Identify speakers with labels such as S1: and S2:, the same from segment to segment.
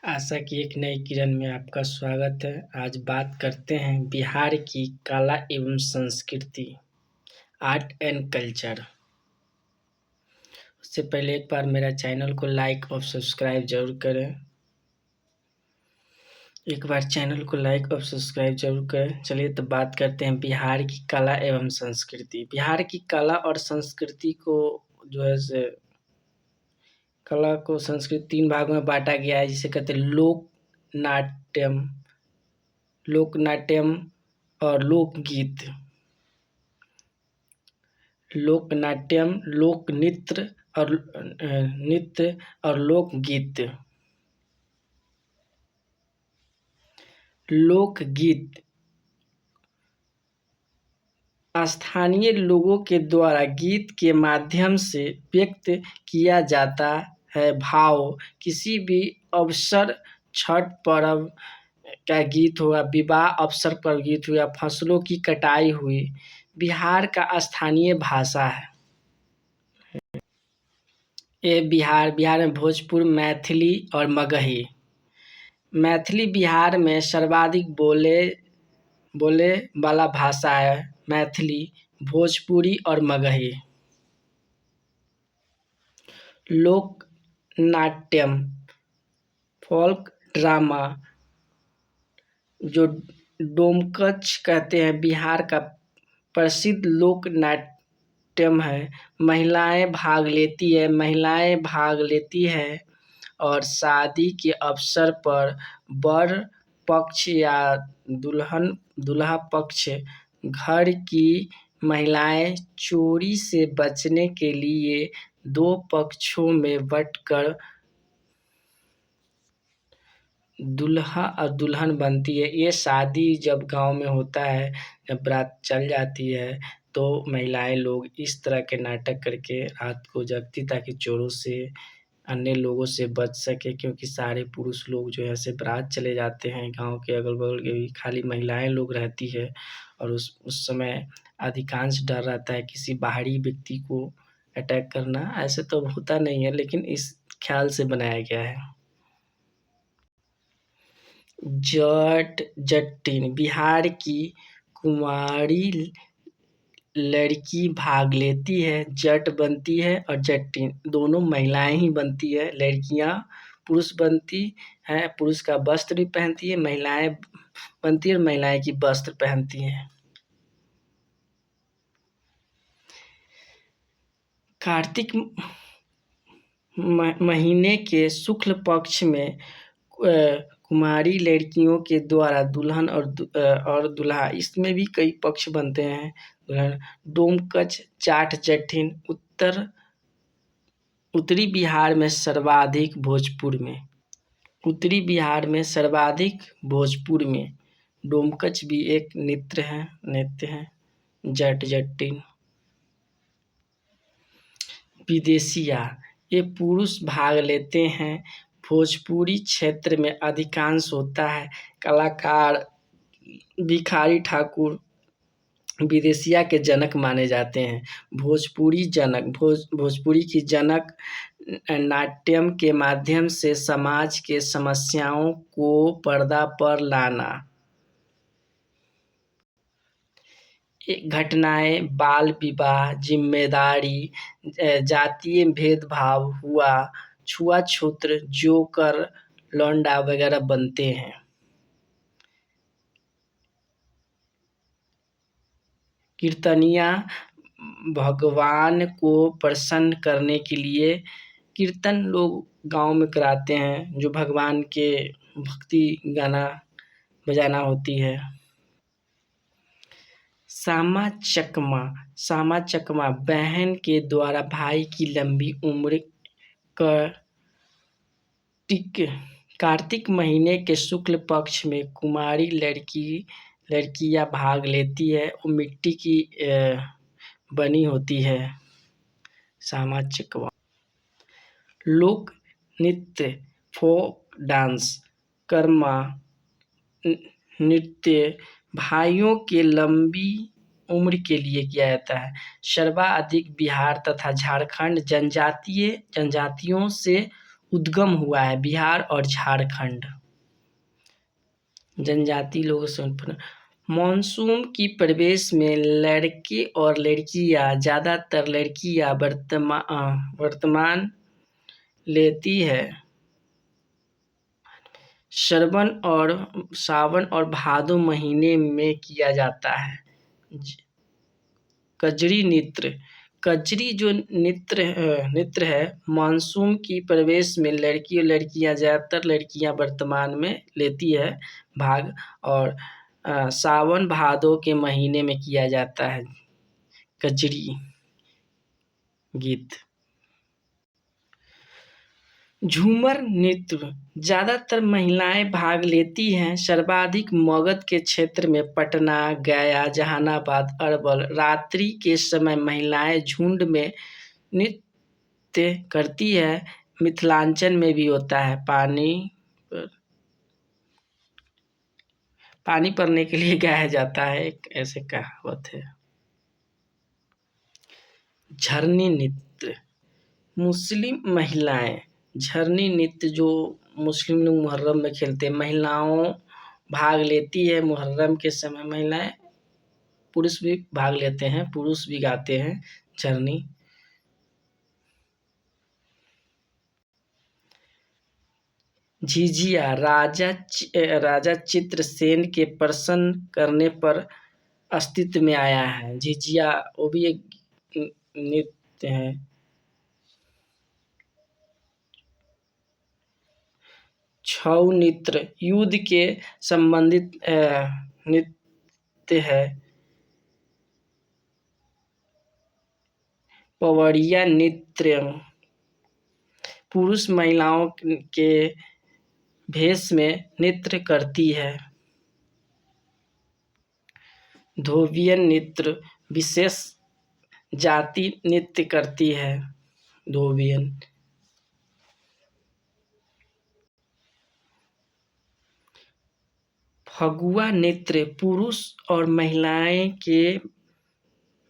S1: आशा की एक नई किरण में आपका स्वागत है। आज बात करते हैं बिहार की कला एवं संस्कृति, आर्ट एंड कल्चर। उससे पहले एक बार मेरा चैनल को लाइक और सब्सक्राइब जरूर करें। चलिए तो बात करते हैं बिहार की कला एवं संस्कृति। बिहार की कला और संस्कृति को जो है से कला को संस्कृति 3 भागों में बांटा गया है, जिसे कहते हैं लोक नाट्यम और लोकगीत। लोकनाट्यम, लोक नृत्य और लोकगीत। लोकगीत स्थानीय लोगों के द्वारा गीत के माध्यम से व्यक्त किया जाता है भाव। किसी भी अवसर, छठ पर्व का गीत हुआ, विवाह अवसर पर गीत हुआ, फसलों की कटाई हुई, बिहार का स्थानीय भाषा है। ये बिहार में भोजपुर, मैथिली और मगही। मैथिली बिहार में सर्वाधिक बोले वाला भाषा है। मैथिली, भोजपुरी और मगही। लोक नाट्यम, फोल्क ड्रामा, जो डोमकच कहते हैं, बिहार का प्रसिद्ध लोक नाट्यम है। महिलाएं भाग लेती है और शादी के अवसर पर वर पक्ष या दूल्हा पक्ष घर की महिलाएं चोरी से बचने के लिए 2 पक्षों में बंटकर दूल्हा और दुल्हन बनती है। ये शादी जब गांव में होता है, जब बारात चल जाती है, तो महिलाएं लोग इस तरह के नाटक करके रात को जगती, ताकि चोरों से, अन्य लोगों से बच सके। क्योंकि सारे पुरुष लोग जो है से बारात चले जाते हैं, गांव के अगल-बगल के भी खाली महिलाएं लोग रहती है। और उस समय अधिकांश डर रहता है किसी बाहरी व्यक्ति को अटैक करना। ऐसे तो होता नहीं है, लेकिन इस ख्याल से बनाया गया है। जट-जटिन, बिहार की कुंवारी लड़की भाग लेती है, जट बनती है और जटिन, दोनों महिलाएं ही बनती है। लड़कियां पुरुष बनती हैं, पुरुष का वस्त्र भी पहनती है, महिलाएं बनती है और महिलाएं की वस्त्र पहनती हैं। कार्तिक महीने के शुक्ल पक्ष में कुमारी लड़कियों के द्वारा दुल्हन और दूल्हा, इसमें भी कई पक्ष बनते हैं। दुल्हन, डोमकच, जाट जटिन, उत्तरी बिहार में सर्वाधिक भोजपुर में। डोमकच भी एक नृत्य है। जाट जटिन। विदेशिया, ये पुरुष भाग लेते हैं। भोजपुरी क्षेत्र में अधिकांश होता है। कलाकार भिखारी ठाकुर विदेशिया के जनक माने जाते हैं। भोजपुरी की जनक नाट्यम के माध्यम से समाज के समस्याओं को पर्दा पर लाना। घटनाएं, बाल विवाह, जिम्मेदारी, जातीय भेदभाव हुआ, छुआछूत, जोकर, लौंडा वगैरह बनते हैं। कीर्तनिया, भगवान को प्रसन्न करने के लिए कीर्तन लोग गांव में कराते हैं, जो भगवान के भक्ति गाना बजाना होती है। सामा चकमा, बहन के द्वारा भाई की लंबी उम्र कार्तिक महीने के शुक्ल पक्ष में कुमारी लड़कियां भाग लेती है। वो मिट्टी की बनी होती है। सामा चकवा। लोक नृत्य, फोक डांस, कर्मा नृत्य भाइयों के लंबी उम्र के लिए किया जाता है। सर्वाधिक बिहार तथा झारखंड जनजातियों से उद्गम हुआ है बिहार और झारखंड। जनजाति लोगों से उत्पन्न। मानसून की प्रवेश में लड़के और लड़कियां, ज़्यादातर लड़कियां वर्तमान लेती है। सावन और भादो महीने में किया जाता है। कजरी नृत्य। कजरी जो नृत्य है, मानसून की प्रवेश में लड़की और लड़कियां, ज़्यादातर लड़कियां वर्तमान में लेती है भाग, और सावन भादो के महीने में किया जाता है कजरी गीत। झूमर नृत्य। ज़्यादातर महिलाएं भाग लेती हैं। सर्वाधिक मगध के क्षेत्र में पटना, गया, जहानाबाद, अरवल। रात्रि के समय महिलाएं झुंड में नृत्य करती है। मिथिलांचल में भी होता है। पानी पड़ने के लिए गाया जाता है, एक ऐसे कहावत है। झरनी नृत्य। मुस्लिम महिलाएं झरनी नृत्य जो मुस्लिम लोग मुहर्रम में खेलते हैं, महिलाओं भाग लेती है। मुहर्रम के समय महिलाएं, पुरुष भी भाग लेते हैं, पुरुष भी गाते हैं झरनी। झिझिया। राजा चित्रसेन के प्रसन्न करने पर अस्तित्व में आया है। झिझिया वो भी एक नृत्य है। छऊ नृत्य युद्ध के संबंधित नृत्य है। पवड़िया नृत्य पुरुष महिलाओं के भेष में नृत्य करती है। धोबियन नृत्य विशेष जाति नृत्य करती है। धोबियन। फगुआ नृत्य पुरुष और महिलाएं के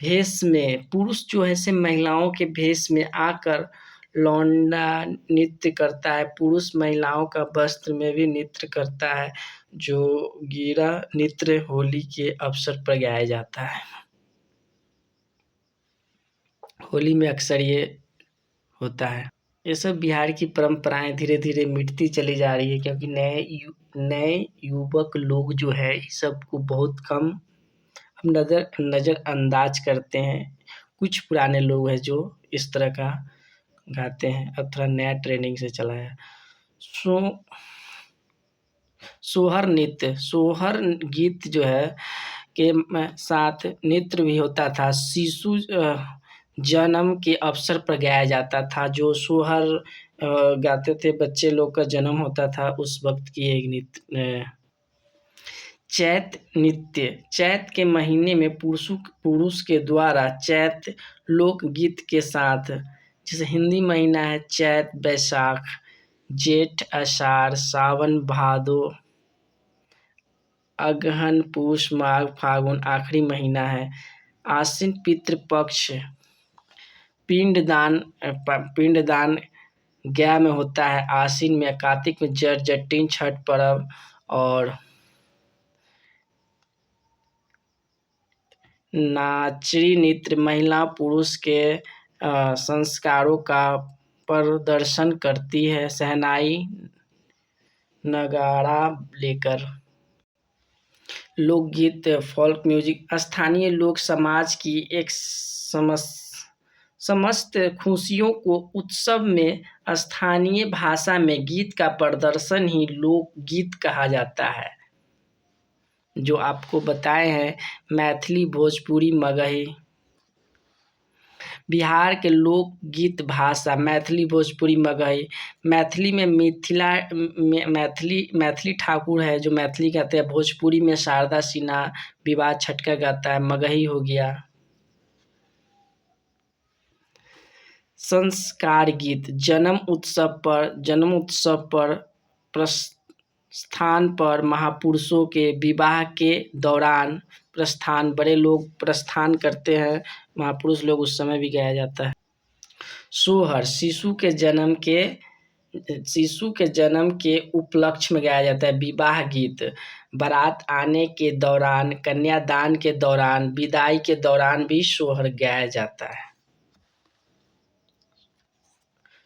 S1: भेष में, पुरुष जो है से महिलाओं के भेष में आकर लौंडा नृत्य करता है। पुरुष महिलाओं का वस्त्र में भी नृत्य करता है, जो गीरा नृत्य होली के अवसर पर गाया जाता है। होली में अक्सर ये होता है। ये सब बिहार की परंपराएं धीरे धीरे मिटती चली जा रही है, क्योंकि नए युवक लोग जो है इस सब को बहुत कम हम नज़रअंदाज करते हैं। कुछ पुराने लोग हैं जो इस तरह का गाते हैं, अब थोड़ा नया ट्रेंडिंग से चला है। सोहर नृत्य। सोहर गीत जो है के साथ नृत्य भी होता था। शिशु जन्म के अवसर पर गाया जाता था। जो सोहर गाते थे, बच्चे लोग का जन्म होता था उस वक्त की एक नृत्य। चैत नृत्य। चैत के महीने में पुरुष के द्वारा चैत लोकगीत के साथ, जैसे हिंदी महीना है चैत, बैसाख, जेठ, आषाढ़, सावन, भादो, अगहन, पूष, माघ, फागुन आखिरी महीना है। आश्विन पितृपक्ष। पिंडदान गया में होता है। आश्विन में, कार्तिक में जटिन छठ पर्व, और नाचरी नृत्य महिला पुरुष के संस्कारों का प्रदर्शन करती है, शहनाई नगाड़ा लेकर। लोकगीत फोल्क म्यूजिक। स्थानीय लोग समाज की एक समस्त खुशियों को उत्सव में स्थानीय भाषा में गीत का प्रदर्शन ही लोकगीत कहा जाता है। जो आपको बताए हैं मैथिली, भोजपुरी, मगही। बिहार के लोकगीत भाषा मैथिली, भोजपुरी, मगही। मैथिली में मैथिली ठाकुर है जो मैथिली गाते हैं। भोजपुरी में शारदा सिन्हा विवाह छटका गाता है। मगही हो गया। संस्कार गीत। जन्म उत्सव पर प्रस्थान पर महापुरुषों के विवाह के दौरान प्रस्थान, बड़े लोग प्रस्थान करते हैं, महापुरुष लोग उस समय भी गाया जाता है। सोहर शिशु के जन्म के शिशु के जन्म के उपलक्ष्य में गाया जाता है। विवाह गीत बारात आने के दौरान, कन्यादान के दौरान, विदाई के दौरान भी सोहर गाया जाता है।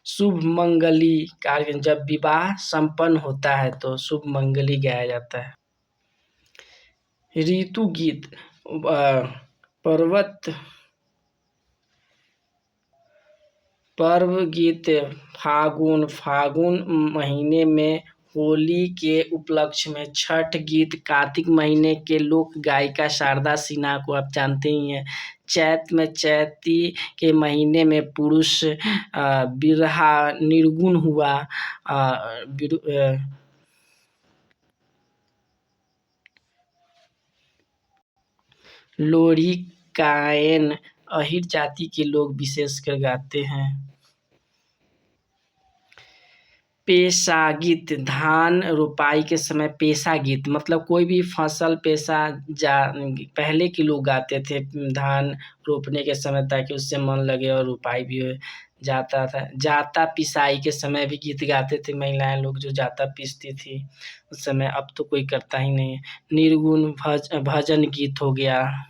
S1: शुभ मंगली कार्य जब विवाह संपन्न होता है तो शुभ मंगली गाया जाता है। ऋतु गीत पर्व गीत फागुन महीने में होली के उपलक्ष्य में, छठ गीत कार्तिक महीने के लोक गायिका शारदा सिन्हा को आप जानते ही हैं। चैत में चैती के महीने में पुरुष बिरहा निर्गुण हुआ, लोरी गायन अहिर जाति के लोग विशेषकर गाते हैं। पेशा गीत धान रोपाई के समय पेशा गीत मतलब कोई भी फसल पहले के लोग गाते थे धान रोपने के समय, ताकि उससे मन लगे और रोपाई भी हो जाता था। जाता पिसाई के समय भी गीत गाते थे महिलाएं लोग, जो जाता पीसती थी उस समय। अब तो कोई करता ही नहीं है। निर्गुण भजन गीत हो गया।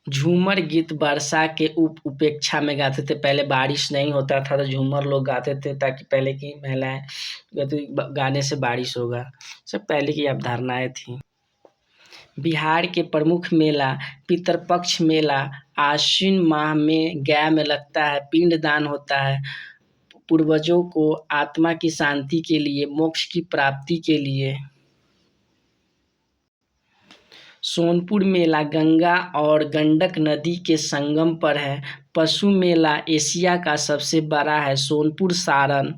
S1: झूमर गीत वर्षा के उपेक्षा में गाते थे। पहले बारिश नहीं होता था तो झूमर लोग गाते थे, ताकि पहले की महिलाएं गाने से बारिश होगा। सब पहले की अवधारणाएं थी। बिहार के प्रमुख मेला पितरपक्ष मेला आश्विन माह में गया में लगता है। पिंडदान होता है पूर्वजों को आत्मा की शांति के लिए, मोक्ष की प्राप्ति के लिए। सोनपुर मेला गंगा और गंडक नदी के संगम पर है। पशु मेला एशिया का सबसे बड़ा है, सोनपुर सारण।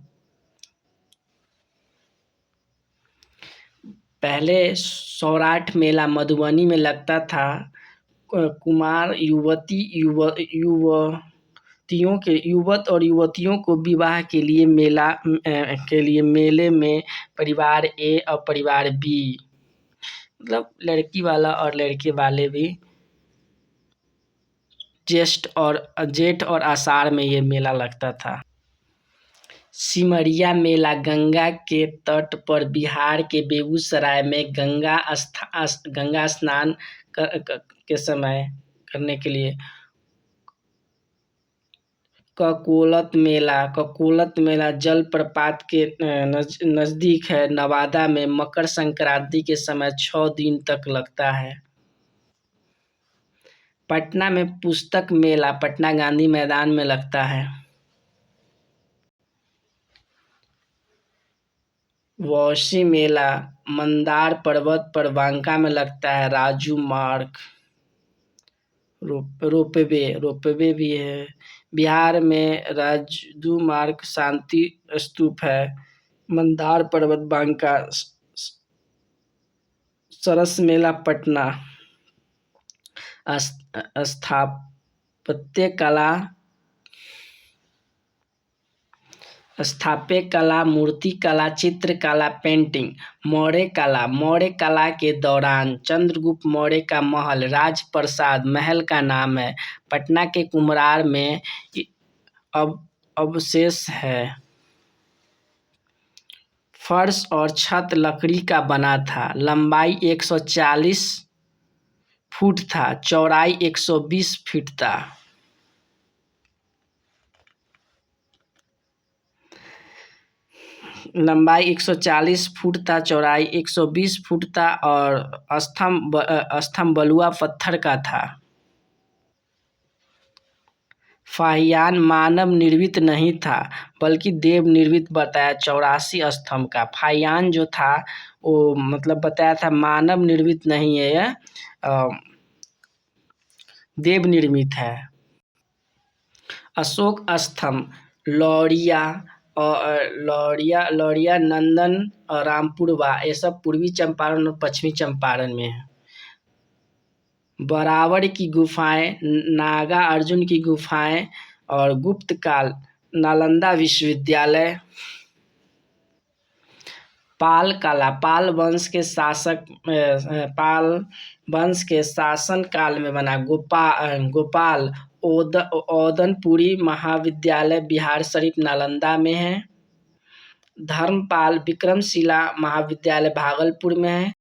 S1: पहले सौराठ मेला मधुबनी में लगता था। कुमार युवत और युवतियों को विवाह के लिए मेले में परिवार ए और परिवार बी, मतलब लड़की वाला और लड़के वाले भी जेठ और आषाढ़ में ये मेला लगता था। सिमरिया मेला गंगा के तट पर बिहार के बेगूसराय में गंगा स्नान के समय करने के लिए। ककोलत मेला जलप्रपात के नजदीक है, नवादा में। मकर संक्रांति के समय 6 दिन तक लगता है। पटना में पुस्तक मेला पटना गांधी मैदान में लगता है। वौसी मेला मंदार पर्वत पर बांका में लगता है। राजू मार्ग रोपवे भी है। बिहार में राजू मार्ग शांति स्तूप है। मंदार पर्वत बांका। सरस मेला पटना। स्थापत्य कला मूर्तिकला चित्रकला पेंटिंग। मौर्य कला के दौरान चंद्रगुप्त मौर्य का महल राजप्रसाद महल का नाम है। पटना के कुम्हरार में अवशेष है। फर्श और छत लकड़ी का बना था। लंबाई 140 फुट था, चौड़ाई 120 फीट था। लंबाई 140 फुट था, चौड़ाई 120 फुट था और स्तंभ बलुआ पत्थर का था। फाहियान मानव निर्मित नहीं था बल्कि देव निर्मित बताया 84 स्तंभ का। फाहियान जो था वो मतलब बताया था मानव निर्मित नहीं है, यह देव निर्मित है। अशोक स्तंभ लौरिया नंदन और रामपुरवा, ये सब पूर्वी चंपारण और पश्चिमी चंपारण में है। बराबर की गुफाएं नागा अर्जुन की गुफाएं और गुप्त काल नालंदा विश्वविद्यालय। पाल कला पाल वंश के शासन काल में बना। गोपाल ओदनपुरी महाविद्यालय बिहारशरीफ नालंदा में है। धर्मपाल विक्रमशिला महाविद्यालय भागलपुर में है।